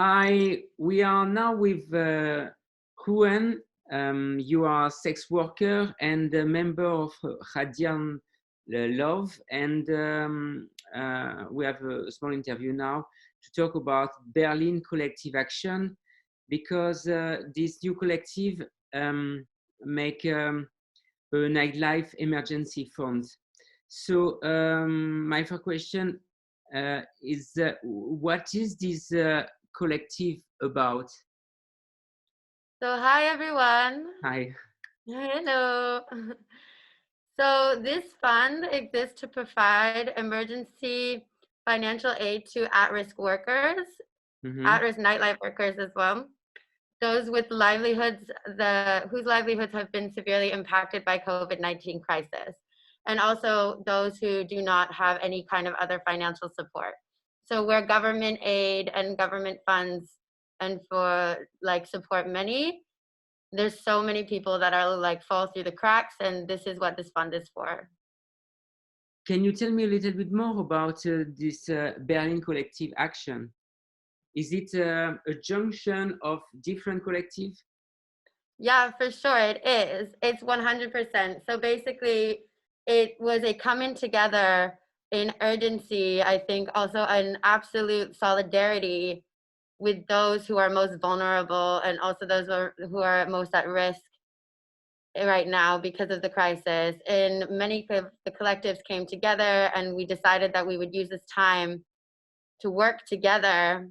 Hi, we are now with Juan. You are a sex worker and a member of Radiant Love, and we have a small interview now to talk about Berlin Collective Action, because this new collective make a nightlife emergency fund. So my first question is, what is this collective about? So hi everyone. Hi. Hello. So this fund exists to provide emergency financial aid to at-risk workers, at-risk nightlife workers as well. Those with livelihoods whose livelihoods have been severely impacted by COVID-19 crisis, and also those who do not have any kind of other financial support. So where government aid and government funds and for like support many, there's so many people that are like fall through the cracks, and this is what this fund is for. Can you tell me a little bit more about this Berlin Collective Action? Is it a junction of different collectives? Yeah, for sure it is. It's 100%. So basically, it was a coming together in urgency, I think also an absolute solidarity with those who are most vulnerable and also those who are most at risk right now because of the crisis. And many of the collectives came together, and we decided that we would use this time to work together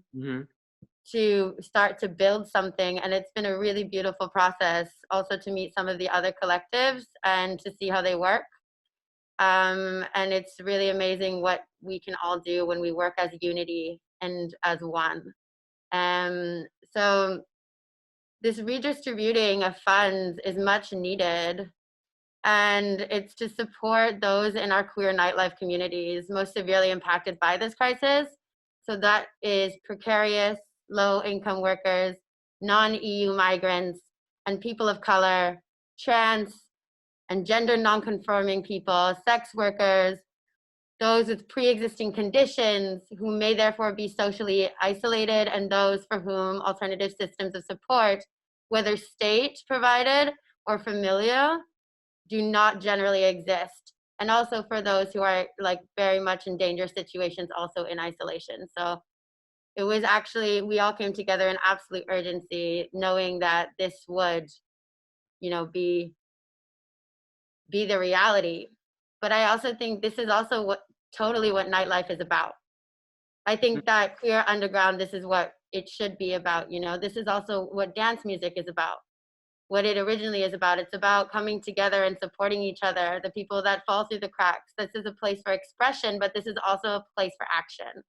to start to build something. And it's been a really beautiful process also to meet some of the other collectives and to see how they work. And it's really amazing what we can all do when we work as unity and as one. So this redistributing of funds is much needed, and it's to support those in our queer nightlife communities most severely impacted by this crisis. So that is precarious, low-income workers, non-EU migrants, and people of color, trans and gender non-conforming people, sex workers, those with pre-existing conditions who may therefore be socially isolated, and those for whom alternative systems of support, whether state provided or familial, do not generally exist. And also for those who are like very much in dangerous situations, also in isolation. So it was actually, we all came together in absolute urgency, knowing that this would, be the reality. But I also think this is also totally what nightlife is about. I think that queer underground, this is what it should be about. This is also what dance music is about, what it originally is about. It's about coming together and supporting each other, the people that fall through the cracks. This is a place for expression, but this is also a place for action.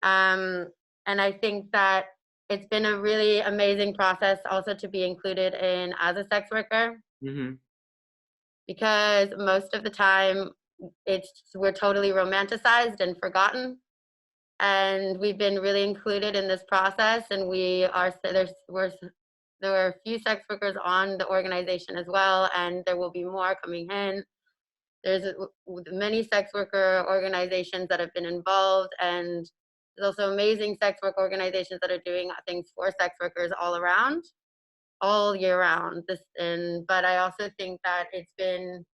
And I think that it's been a really amazing process also to be included in as a sex worker, because most of the time we're totally romanticized and forgotten. And we've been really included in this process, and there were a few sex workers on the organization as well, and there will be more coming in. There's many sex worker organizations that have been involved, and there's also amazing sex work organizations that are doing things for sex workers all year round. But I also think that it's been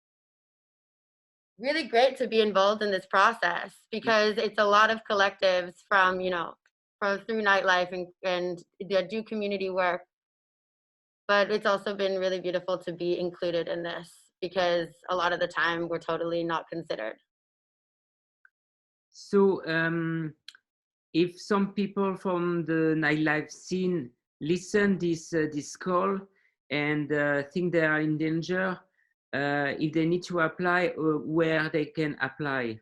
really great to be involved in this process, because it's a lot of collectives from through nightlife and they do community work. But it's also been really beautiful to be included in this, because a lot of the time we're totally not considered. So if some people from the nightlife scene listen this call and think they are in danger, if they need to apply, where they can apply?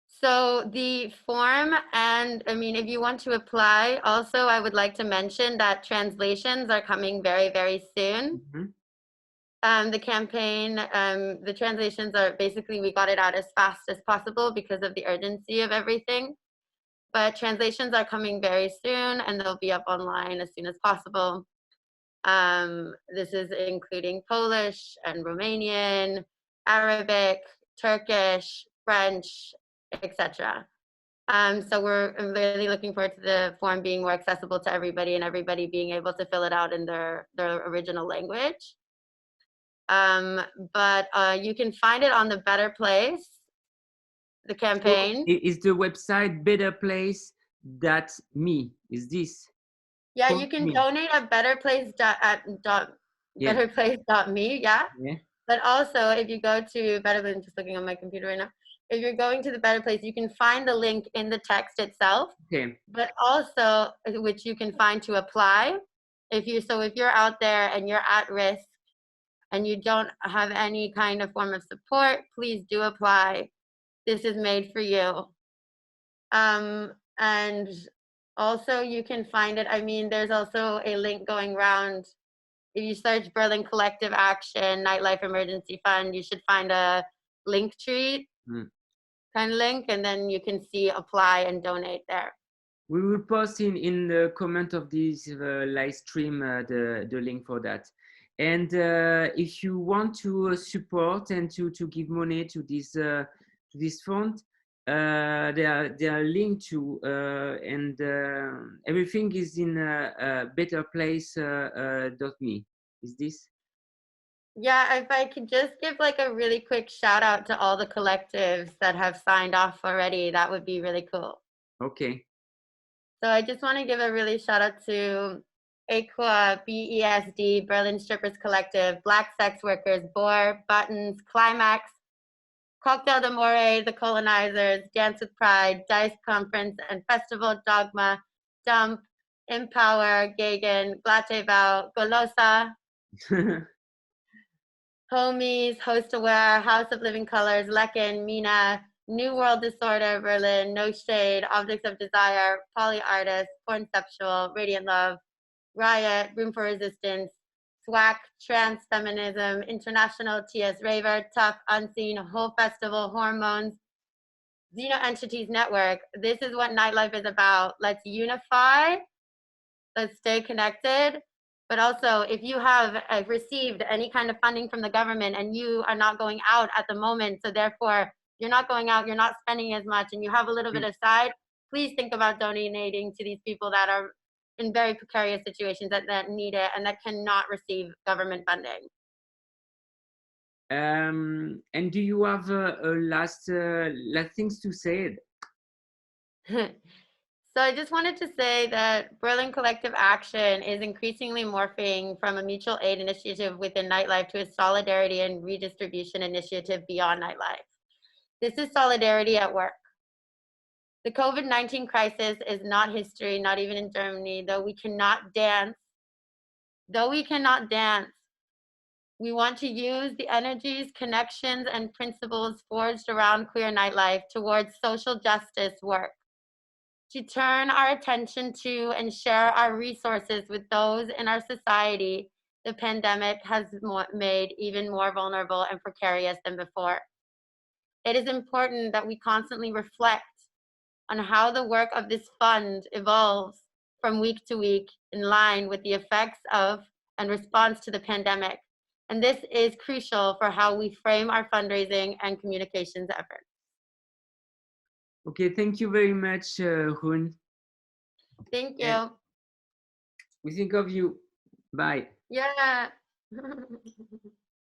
So the form, and I mean, if you want to apply, also I would like to mention that translations are coming very, very soon. The campaign, the translations are basically, we got it out as fast as possible because of the urgency of everything. But translations are coming very soon, and they'll be up online as soon as possible. This is including Polish and Romanian, Arabic, Turkish, French, etc. So we're really looking forward to the form being more accessible to everybody and everybody being able to fill it out in their original language. But you can find it on the Better Place, the So campaign. is the website betterplace.me? Is this? Yeah, For you can me. donate at Yeah. betterplace.me, yeah. Yeah. But also, if you go to Better Place, I'm just looking on my computer right now. If you're going to the Better Place, you can find the link in the text itself, Okay. but also which you can find to apply. If you're out there and you're at risk and you don't have any kind of form of support, please do apply. This is made for you. And also you can find it. I mean, there's also a link going around. If you search Berlin Collective Action Nightlife Emergency Fund, you should find a link tree Mm. kind of link, and then you can see apply and donate there. We will post in the comment of this live stream the link for that. And if you want to support and to give money to this fund, they are linked to and everything is in betterplace.me. Is this? Yeah, if I could just give like a really quick shout out to all the collectives that have signed off already, that would be really cool. Okay. So I just want to give a really shout out to Aqua, BESD, Berlin Strippers Collective, Black Sex Workers, Boar, Buttons, Climax, Cocktail de More, The Colonizers, Dance with Pride, Dice Conference and Festival, Dogma, Dump, Empower, Gagan, Glatte Vow, Golosa, Homies, Host Aware, House of Living Colors, Lecken, Mina, New World Disorder, Berlin, No Shade, Objects of Desire, Poly Artist, Pornceptual, Radiant Love, Riot, Room for Resistance, SWAC, Trans Feminism, International, TS Raver, Tough, Unseen, Whole Festival, Hormones, Xeno Entities Network. This is what nightlife is about. Let's unify, let's stay connected. But also, if you have received any kind of funding from the government and you are not going out at the moment, so therefore you're not going out, you're not spending as much, and you have a little bit aside, please think about donating to these people that are in very precarious situations that need it and that cannot receive government funding. And do you have a last things to say? So I just wanted to say that Berlin Collective Action is increasingly morphing from a mutual aid initiative within nightlife to a solidarity and redistribution initiative beyond nightlife. This is solidarity at work. The COVID-19 crisis is not history, not even in Germany, though we cannot dance. We want to use the energies, connections, and principles forged around queer nightlife towards social justice work, to turn our attention to and share our resources with those in our society the pandemic has made even more vulnerable and precarious than before. It is important that we constantly reflect on how the work of this fund evolves from week to week in line with the effects of and response to the pandemic. And this is crucial for how we frame our fundraising and communications efforts. Okay, thank you very much, Hun. Thank you. And we think of you. Bye. Yeah.